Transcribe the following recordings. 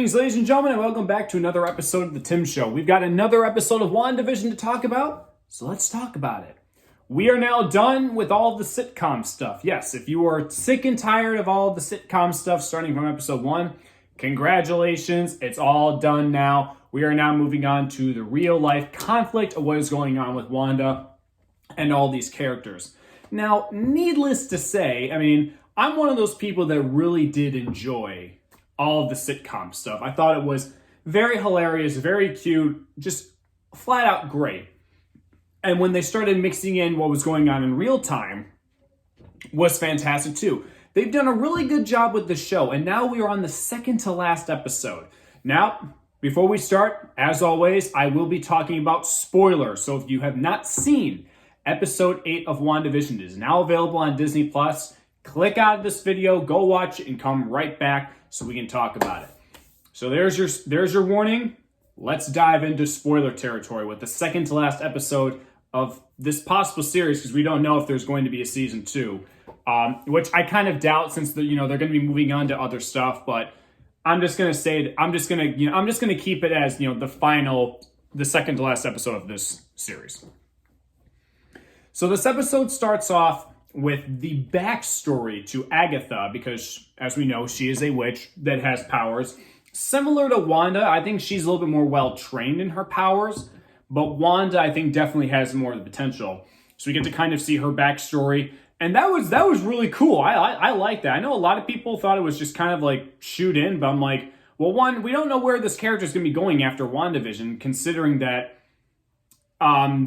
Greetings, ladies and gentlemen, and welcome back to another episode of The Tim Show. We've got another episode of Wandavision to talk about, so let's talk about it. We are now done with all the sitcom stuff. Yes, if you are sick and tired of all the sitcom stuff starting from episode 1, congratulations, it's all done now. We are now moving on to the real-life conflict of what is going on with Wanda and all these characters. Now, needless to say, I'm one of those people that really did enjoy all of the sitcom stuff. I thought it was very hilarious, very cute, just flat out great. And when they started mixing in what was going on in real time was fantastic too. They've done a really good job with the show, and now we are on the second to last episode. Now, before we start, as always, I will be talking about spoilers. So if you have not seen episode 8 of WandaVision, it is now available on Disney+. Click out of this video, go watch it, and come right back so we can talk about it. So there's your warning. Let's dive into spoiler territory with the second to last episode of this possible series, because we don't know if there's going to be a season 2, which I kind of doubt, since they're going to be moving on to other stuff. But I'm just gonna say I'm just gonna keep it as the second to last episode of this series. So this episode starts off with the backstory to Agatha, because, as we know, she is a witch that has powers. Similar to Wanda, I think she's a little bit more well-trained in her powers, but Wanda, I think, definitely has more of the potential. So we get to kind of see her backstory, and that was really cool. I like that. I know a lot of people thought it was just kind of like shoot in, but I'm like, well, one, we don't know where this character is going to be going after WandaVision, considering that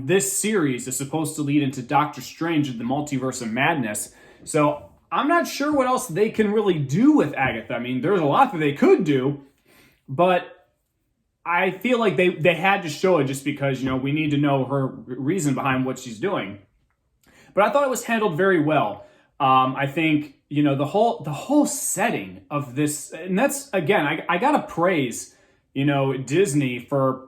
this series is supposed to lead into Doctor Strange and the Multiverse of Madness. So I'm not sure what else they can really do with Agatha. There's a lot that they could do, but I feel like they had to show it just because, we need to know her reason behind what she's doing. But I thought it was handled very well. I think, the whole setting of this, and that's, again, I gotta praise, Disney for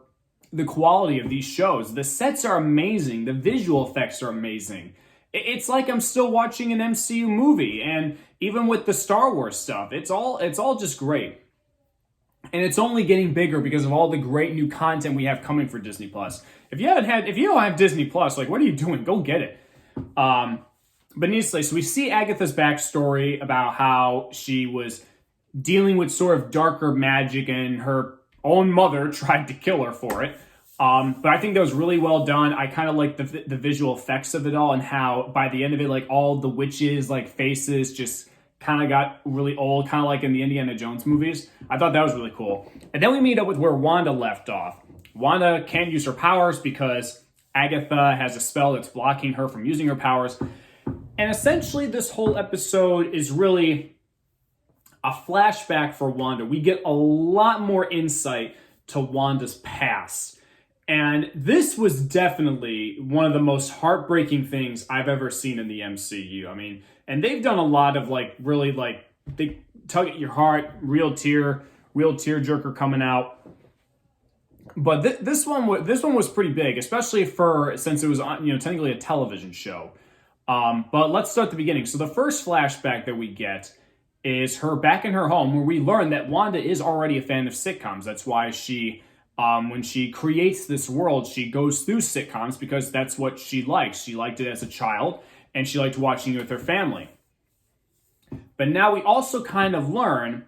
the quality of these shows. The sets are amazing. The visual effects are amazing. It's like I'm still watching an MCU movie, and even with the Star Wars stuff, it's all just great. And it's only getting bigger because of all the great new content we have coming for Disney Plus. If you don't have Disney Plus, what are you doing? Go get it. But needless to say, so we see Agatha's backstory about how she was dealing with sort of darker magic, and her own mother tried to kill her for it. But I think that was really well done. I kind of like the visual effects of it all, and how by the end of it, all the witches' faces just kind of got really old, kind of like in the Indiana Jones movies. I thought that was really cool. And then we meet up with where Wanda left off. Wanda can't use her powers because Agatha has a spell that's blocking her from using her powers. And essentially this whole episode is really a flashback for Wanda. We get a lot more insight to Wanda's past. And this was definitely one of the most heartbreaking things I've ever seen in the MCU. And they've done a lot of really they tug at your heart, real tear jerker coming out. But this one was pretty big, especially since it was technically a television show. But let's start at the beginning. So the first flashback that we get is her back in her home, where we learn that Wanda is already a fan of sitcoms. That's why she, when she creates this world, she goes through sitcoms because that's what she likes. She liked it as a child, and she liked watching it with her family. But now we also kind of learn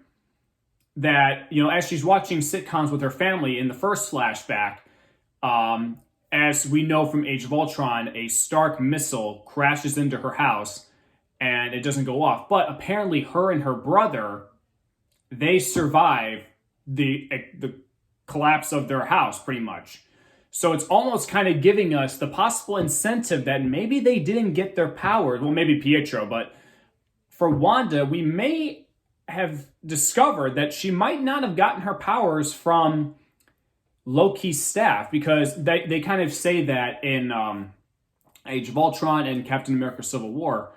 that, as she's watching sitcoms with her family in the first flashback, as we know from Age of Ultron, a Stark missile crashes into her house, and it doesn't go off. But apparently her and her brother, they survive the collapse of their house, pretty much. So it's almost kind of giving us the possible incentive that maybe they didn't get their powers. Well, maybe Pietro, but for Wanda, we may have discovered that she might not have gotten her powers from Loki's staff, because they kind of say that in Age of Ultron and Captain America Civil War.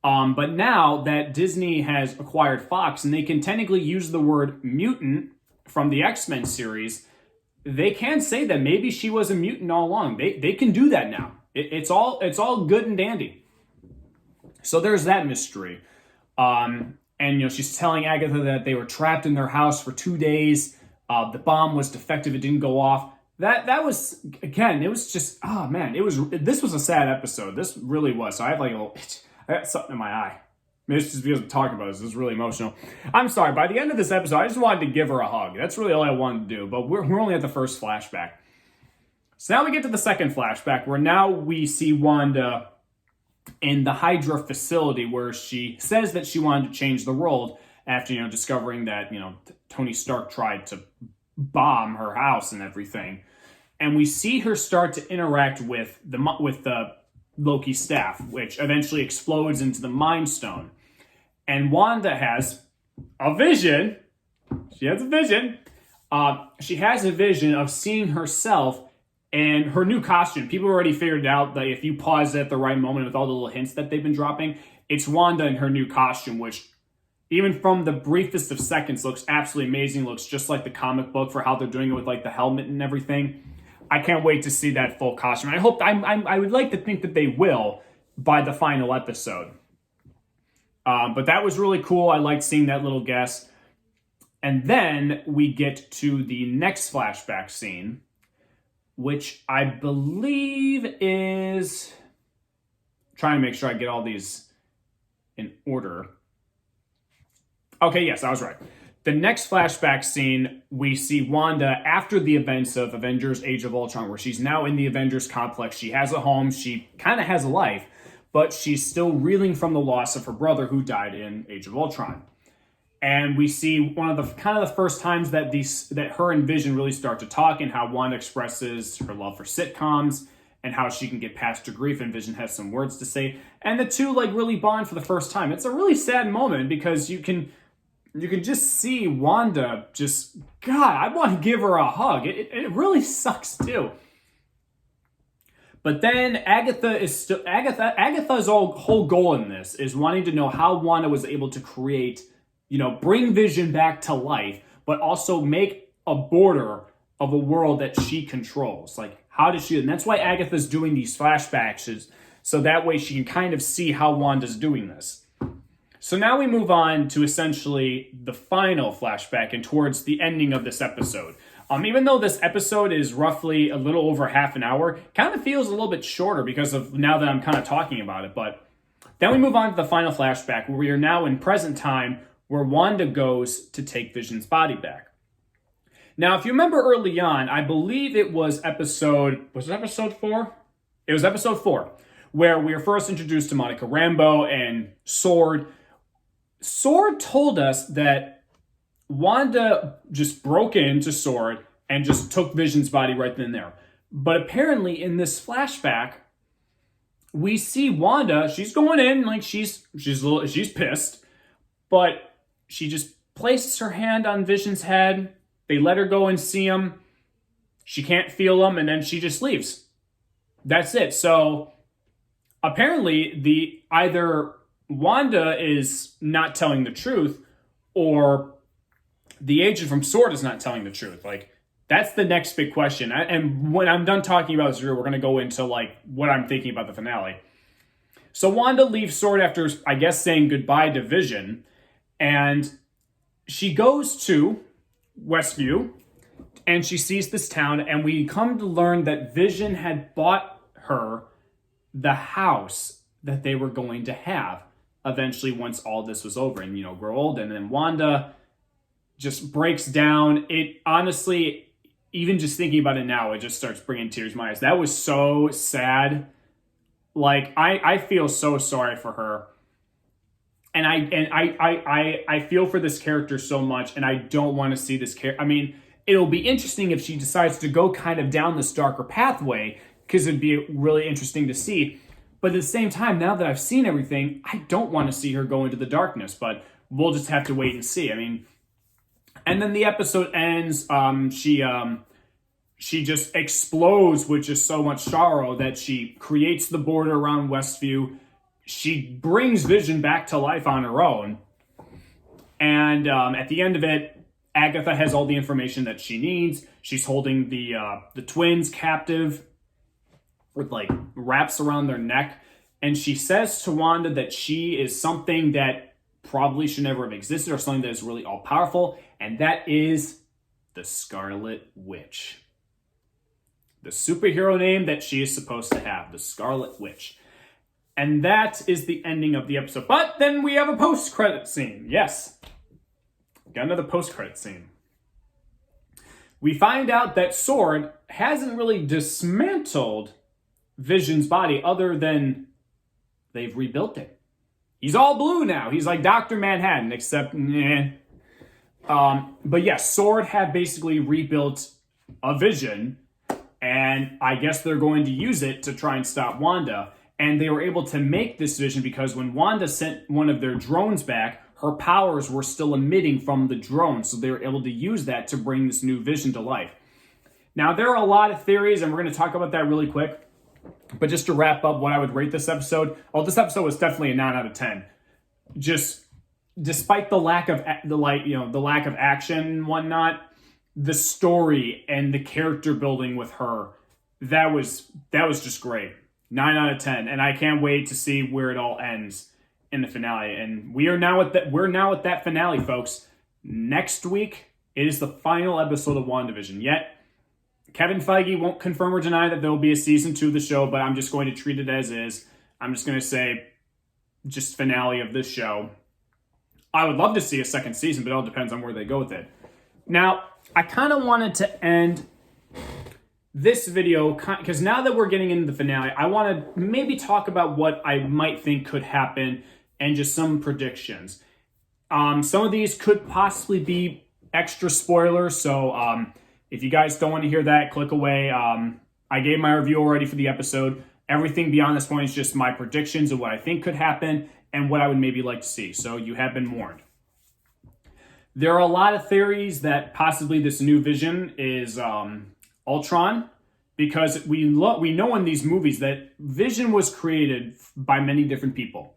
But now that Disney has acquired Fox, and they can technically use the word mutant from the X-Men series, they can say that maybe she was a mutant all along. They can do that now. It's all good and dandy. So there's that mystery. And she's telling Agatha that they were trapped in their house for 2 days The bomb was defective; it didn't go off. That was, again, it was just, oh man, this was a sad episode. This really was. So I have like a little itch. I got something in my eye. Maybe it's just because I'm talking about this. This is really emotional. I'm sorry. By the end of this episode, I just wanted to give her a hug. That's really all I wanted to do. But we're only at the first flashback. So now we get to the second flashback, where now we see Wanda in the Hydra facility, where she says that she wanted to change the world after, discovering that, Tony Stark tried to bomb her house and everything. And we see her start to interact with the Loki staff, which eventually explodes into the Mind Stone. And Wanda has a vision. She has a vision. She has a vision of seeing herself and her new costume. People already figured out that if you pause it at the right moment with all the little hints that they've been dropping, it's Wanda in her new costume, which even from the briefest of seconds looks absolutely amazing. Looks just like the comic book for how they're doing it with like the helmet and everything. I can't wait to see that full costume. I would like to think that they will by the final episode. But that was really cool. I liked seeing that little guest. And then we get to the next flashback scene, which I believe is, trying to make sure I get all these in order. Okay, yes, I was right. The next flashback scene, we see Wanda after the events of Avengers Age of Ultron, where she's now in the Avengers complex. She has a home, she kind of has a life, but she's still reeling from the loss of her brother who died in Age of Ultron. And we see one of the first times that her and Vision really start to talk, and how Wanda expresses her love for sitcoms and how she can get past her grief, and Vision has some words to say. And the two really bond for the first time. It's a really sad moment because you can just see Wanda God, I want to give her a hug. It really sucks too. But then Agatha's whole goal in this is wanting to know how Wanda was able to create, bring Vision back to life, but also make a border of a world that she controls. Like, how does she, and that's why Agatha's doing these flashbacks, so that way she can kind of see how Wanda's doing this. So now we move on to essentially the final flashback and towards the ending of this episode. Even though this episode is roughly a little over half an hour, kind of feels a little bit shorter because of now that I'm kind of talking about it. But then we move on to the final flashback, where we are now in present time, where Wanda goes to take Vision's body back. Now, if you remember early on, I believe it was episode 4? It was episode 4, where we were first introduced to Monica Rambeau and Sword. Sword told us that Wanda just broke into Sword and just took Vision's body right then and there. But apparently in this flashback, we see Wanda, she's going in like she's pissed, but she just places her hand on Vision's head. They let her go and see him. She can't feel him, and then she just leaves. That's it. So apparently either Wanda is not telling the truth, or the agent from Sword is not telling the truth. Like, that's the next big question. And when I'm done talking about Zero, we're going to go into what I'm thinking about the finale. So Wanda leaves Sword after, I guess, saying goodbye to Vision, and she goes to Westview, and she sees this town, and we come to learn that Vision had bought her the house that they were going to have eventually once all this was over and, grow old. And then Wanda just breaks down. It honestly, even just thinking about it now, it just starts bringing tears to my eyes. That was so sad. I feel so sorry for her. And I feel for this character so much, and I don't want to see this character. I mean, it'll be interesting if she decides to go kind of down this darker pathway, because it'd be really interesting to see. But at the same time, now that I've seen everything, I don't want to see her go into the darkness, but we'll just have to wait and see. I mean, and then the episode ends. She just explodes with just so much sorrow that she creates the border around Westview. She brings Vision back to life on her own. And at the end of it, Agatha has all the information that she needs. She's holding the twins captive with wraps around their neck. And she says to Wanda that she is something that probably should never have existed, or something that is really all powerful. And that is the Scarlet Witch. The superhero name that she is supposed to have, the Scarlet Witch. And that is the ending of the episode. But then we have a post-credit scene. Yes. Got another post-credit scene. We find out that S.W.O.R.D. hasn't really dismantled Vision's body other than they've rebuilt it. He's all blue now. He's like Dr. Manhattan, except but yes, S.W.O.R.D. had basically rebuilt a Vision, and I guess they're going to use it to try and stop Wanda. And they were able to make this Vision because when Wanda sent one of their drones back, her powers were still emitting from the drone, so they were able to use that to bring this new Vision to life. Now, there are a lot of theories, and we're going to talk about that really quick. But just to wrap up what I would rate this episode, this episode was definitely a 9 out of 10. Just despite the lack of action and whatnot, the story and the character building with her, that was just great. 9 out of 10, and I can't wait to see where it all ends in the finale. And we're now at that finale, folks. Next week, it is the final episode of WandaVision. Yet, Kevin Feige won't confirm or deny that there will be a season 2 of the show, but I'm just going to treat it as is. I'm just going to say, just finale of this show. I would love to see a second season, but it all depends on where they go with it. Now, I kind of wanted to end this video, because now that we're getting into the finale, I want to maybe talk about what I might think could happen and just some predictions. Some of these could possibly be extra spoilers, so if you guys don't want to hear that, click away. I gave my review already for the episode. Everything beyond this point is just my predictions of what I think could happen and what I would maybe like to see, so you have been warned. There are a lot of theories that possibly this new Vision is Ultron, because we know in these movies that Vision was created by many different people.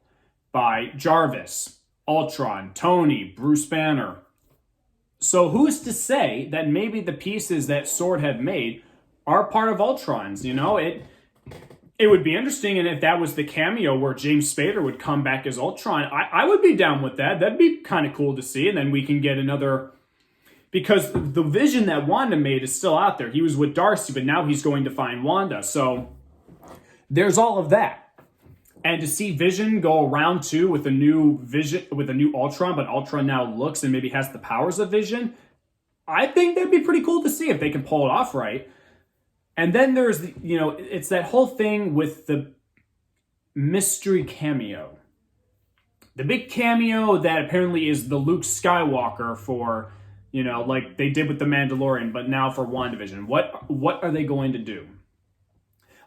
By Jarvis, Ultron, Tony, Bruce Banner. So who's to say that maybe the pieces that S.W.O.R.D. have made are part of Ultron's, It would be interesting, and if that was the cameo where James Spader would come back as Ultron, I would be down with that. That'd be kind of cool to see, and then we can get another... Because the Vision that Wanda made is still out there. He was with Darcy, but now he's going to find Wanda. So there's all of that. And to see Vision go around too with a new Vision, with a new Ultron, but Ultron now looks and maybe has the powers of Vision, I think that'd be pretty cool to see if they can pull it off right. And then there's, it's that whole thing with the mystery cameo. The big cameo that apparently is the Luke Skywalker for... like they did with The Mandalorian, but now for WandaVision. What are they going to do?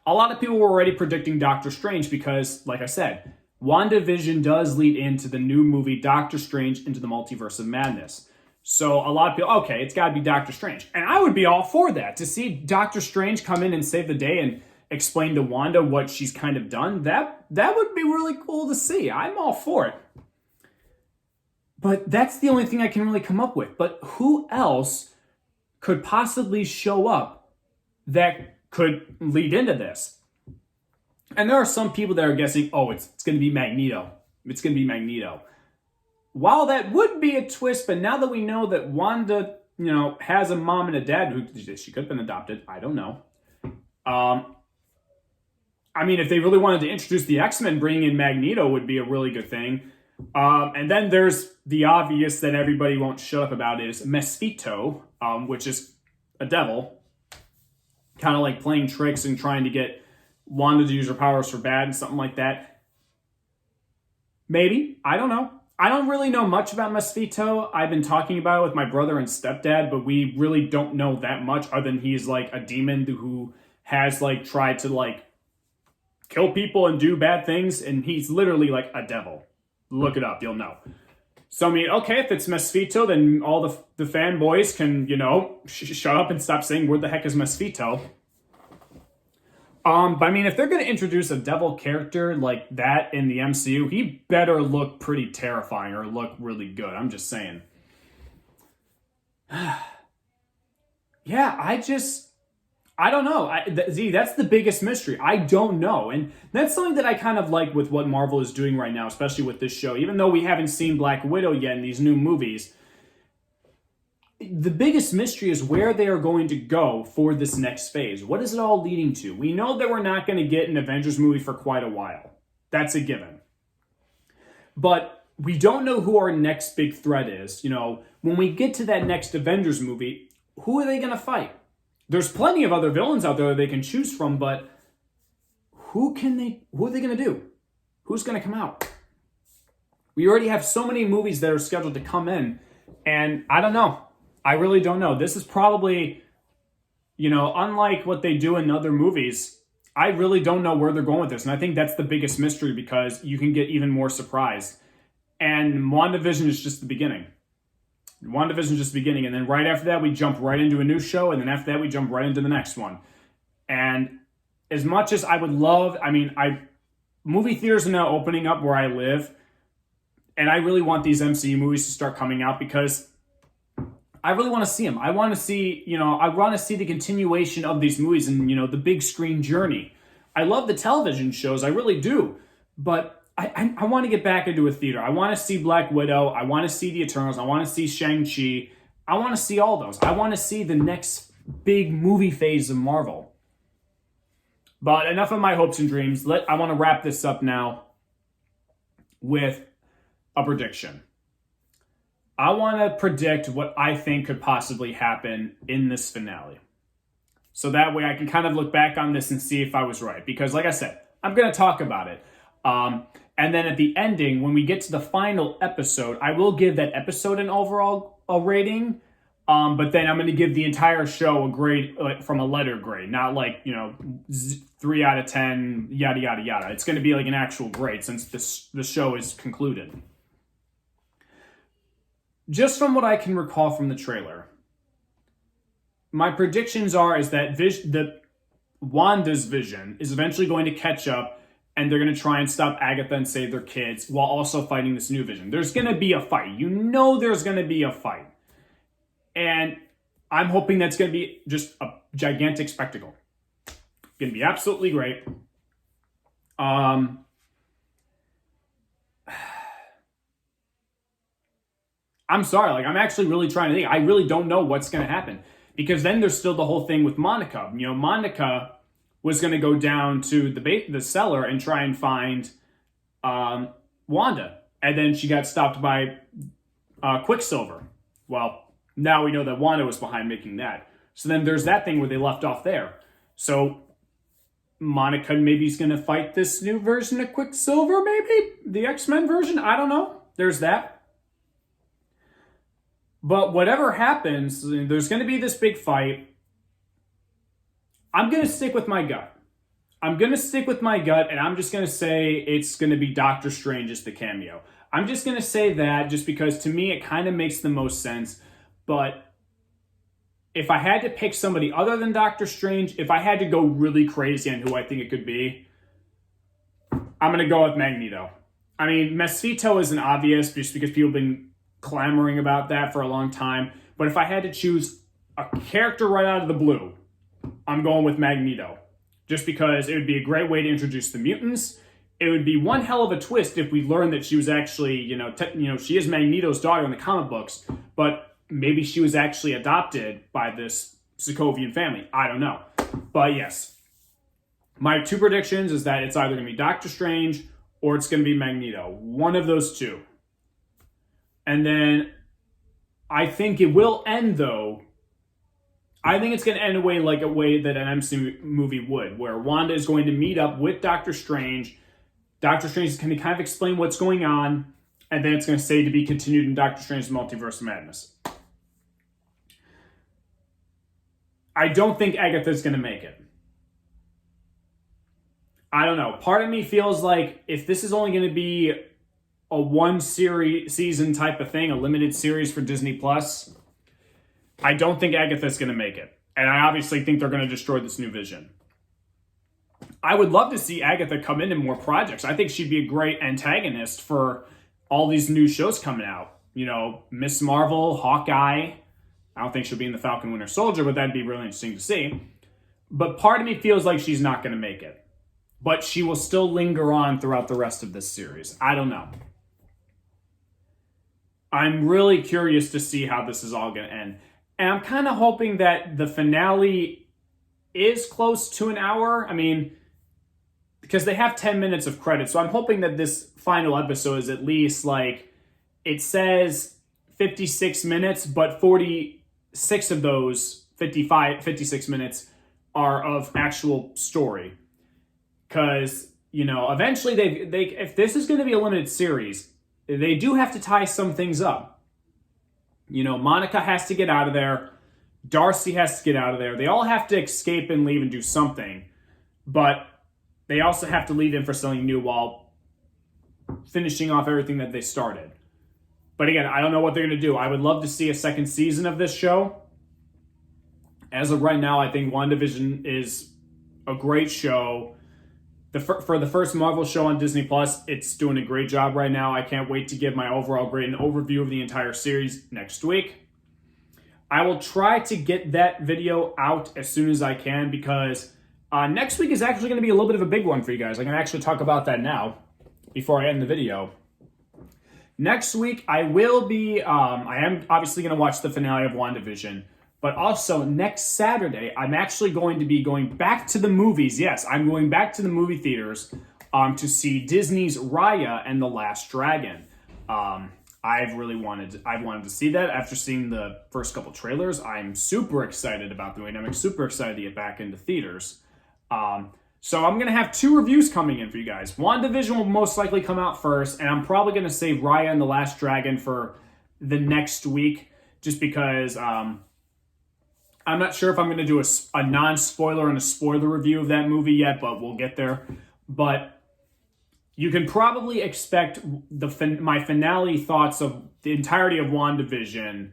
A lot of people were already predicting Doctor Strange because, like I said, WandaVision does lead into the new movie Doctor Strange Into the Multiverse of Madness. So a lot of people, okay, it's got to be Doctor Strange. And I would be all for that. To see Doctor Strange come in and save the day and explain to Wanda what she's kind of done, that would be really cool to see. I'm all for it. But that's the only thing I can really come up with. But who else could possibly show up that could lead into this? And there are some people that are guessing, it's going to be Magneto. It's going to be Magneto. While that would be a twist, but now that we know that Wanda, has a mom and a dad who she could have been adopted, I don't know. If they really wanted to introduce the X-Men, bringing in Magneto would be a really good thing. And then there's the obvious that everybody won't shut up about is Mephisto, which is a devil, kind of like playing tricks and trying to get Wanda to use her powers for bad and something like that. Maybe. I don't know. I don't really know much about Mephisto. I've been talking about it with my brother and stepdad, but we really don't know that much other than he's like a demon who has like tried to like kill people and do bad things, and he's literally like a devil. Look it up, you'll know. So, okay, if it's Mephisto, then all the fanboys can, shut up and stop saying, where the heck is Mephisto? But if they're going to introduce a devil character like that in the MCU, he better look pretty terrifying or look really good. I'm just saying. Yeah, I don't know. That's the biggest mystery. I don't know. And that's something that I kind of like with what Marvel is doing right now, especially with this show. Even though we haven't seen Black Widow yet in these new movies, the biggest mystery is where they are going to go for this next phase. What is it all leading to? We know that we're not going to get an Avengers movie for quite a while. That's a given. But we don't know who our next big threat is. When we get to that next Avengers movie, who are they going to fight? There's plenty of other villains out there that they can choose from, but who are they going to do? Who's going to come out? We already have so many movies that are scheduled to come in, and I don't know. I really don't know. This is probably, unlike what they do in other movies, I really don't know where they're going with this. And I think that's the biggest mystery, because you can get even more surprised. And WandaVision is just the beginning. WandaVision is just the beginning. And then right after that, we jump right into a new show. And then after that, we jump right into the next one. And as much as I would love, movie theaters are now opening up where I live. And I really want these MCU movies to start coming out, because I really want to see them. I want to see, the continuation of these movies and, the big screen journey. I love the television shows. I really do. But I want to get back into a theater. I want to see Black Widow. I want to see The Eternals. I want to see Shang-Chi. I want to see all those. I want to see the next big movie phase of Marvel. But enough of my hopes and dreams. I want to wrap this up now with a prediction. I want to predict what I think could possibly happen in this finale. So that way I can kind of look back on this and see if I was right. Because like I said, I'm going to talk about it. And then at the ending, when we get to the final episode, I will give that episode an overall rating. But then I'm going to give the entire show a grade, from a letter grade, not 3 out of 10, yada, yada, yada. It's going to be like an actual grade since the show is concluded. Just from what I can recall from the trailer, my predictions is that Wanda's vision is eventually going to catch up, and they're going to try and stop Agatha and save their kids while also fighting this new vision. There's going to be a fight. There's going to be a fight. And I'm hoping that's going to be just a gigantic spectacle. Going to be absolutely great. I'm sorry, I'm actually really trying to think. I really don't know what's going to happen, because then there's still the whole thing with Monica. Monica was going to go down to the cellar and try and find Wanda, and then she got stopped by Quicksilver. Well, now we know that Wanda was behind making that. So then there's that thing where they left off there. So Monica maybe is going to fight this new version of Quicksilver, maybe? The X-Men version? I don't know. There's that. But whatever happens, there's going to be this big fight. I'm going to stick with my gut. And I'm just going to say it's going to be Doctor Strange as the cameo. I'm just going to say that just because to me it kind of makes the most sense. But if I had to pick somebody other than Doctor Strange, if I had to go really crazy on who I think it could be, I'm going to go with Magneto. Mephisto isn't obvious just because people have been clamoring about that for a long time. But if I had to choose a character right out of the blue, I'm going with Magneto. Just because it would be a great way to introduce the mutants. It would be one hell of a twist if we learned that she was actually, she is Magneto's daughter in the comic books, but maybe she was actually adopted by this Sokovian family. I don't know. But yes, my two predictions is that it's either going to be Doctor Strange or it's going to be Magneto. One of those two. And then I think it will end, though. I think it's going to end a way that an MCU movie would, where Wanda is going to meet up with Doctor Strange. Doctor Strange is going to kind of explain what's going on, and then it's going to say to be continued in Doctor Strange's Multiverse of Madness. I don't think Agatha's going to make it. I don't know. Part of me feels like if this is only going to be a season type of thing, a limited series for Disney Plus, I don't think Agatha's going to make it. And I obviously think they're going to destroy this new vision. I would love to see Agatha come into more projects. I think she'd be a great antagonist for all these new shows coming out. Miss Marvel, Hawkeye. I don't think she'll be in the Falcon Winter Soldier, but that'd be really interesting to see. But part of me feels like she's not going to make it. But she will still linger on throughout the rest of this series. I don't know. I'm really curious to see how this is all going to end. And I'm kind of hoping that the finale is close to an hour. I mean, because they have 10 minutes of credit. So I'm hoping that this final episode is at least like, it says 56 minutes, but 46 of those 56 minutes are of actual story. Because, you know, eventually they if this is going to be a limited series, they do have to tie some things up. You know, Monica has to get out of there. Darcy has to get out of there. They all have to escape and leave and do something. But they also have to leave in for something new while finishing off everything that they started. But again, I don't know what they're going to do. I would love to see a second season of this show. As of right now, I think WandaVision is a great show. For the first Marvel show on Disney Plus, it's doing a great job right now. I can't wait to give my overall grade and overview of the entire series next week. I will try to get that video out as soon as I can because next week is actually going to be a little bit of a big one for you guys. I can actually talk about that now before I end the video. Next week, I will be, I am obviously going to watch the finale of WandaVision. But also, next Saturday, I'm actually going to be going back to the movies. Yes, I'm going back to the movie theaters to see Disney's Raya and the Last Dragon. I've wanted to see that after seeing the first couple trailers. I'm super excited about the dynamic, super excited to get back into theaters. So I'm going to have 2 reviews coming in for you guys. WandaVision will most likely come out first, and I'm probably going to save Raya and the Last Dragon for the next week, just because... I'm not sure if I'm going to do a non-spoiler and a spoiler review of that movie yet, but we'll get there. But you can probably expect my finale thoughts of the entirety of WandaVision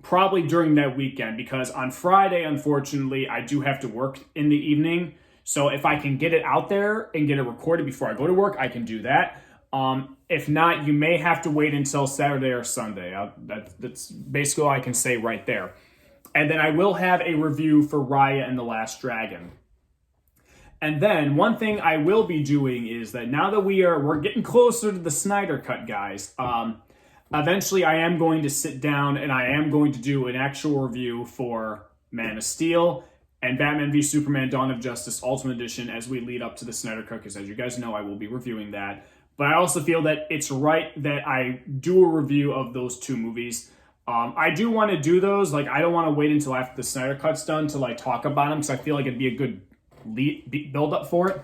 probably during that weekend, because on Friday, unfortunately, I do have to work in the evening. So if I can get it out there and get it recorded before I go to work, I can do that. If not, you may have to wait until Saturday or Sunday. That's basically all I can say right there. And then I will have a review for Raya and the Last Dragon. And then one thing I will be doing is that now that we're getting closer to the Snyder Cut, guys, eventually I am going to sit down and I am going to do an actual review for Man of Steel and Batman v Superman Dawn of Justice Ultimate Edition as we lead up to the Snyder Cut, because as you guys know, I will be reviewing that. But I also feel that it's right that I do a review of those 2 movies. I do want to do those. Like, I don't want to wait until after the Snyder Cut's done to like talk about them, because I feel like it'd be a good build up for it.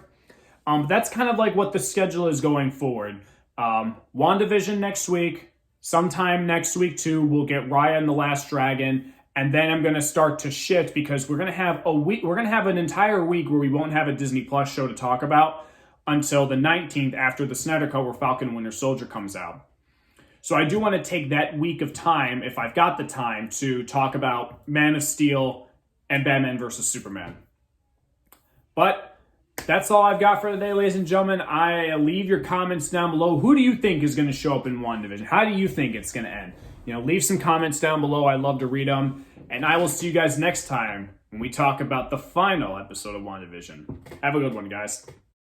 That's kind of like what the schedule is going forward. WandaVision next week, sometime next week too, we'll get Raya and the Last Dragon, and then I'm going to start to shift because we're going to have an entire week where we won't have a Disney Plus show to talk about until the 19th after the Snyder Cut, where Falcon and Winter Soldier comes out. So I do want to take that week of time, if I've got the time, to talk about Man of Steel and Batman vs. Superman. But that's all I've got for today, ladies and gentlemen. I leave your comments down below. Who do you think is going to show up in WandaVision? How do you think it's going to end? You know, leave some comments down below. I love to read them. And I will see you guys next time when we talk about the final episode of WandaVision. Have a good one, guys.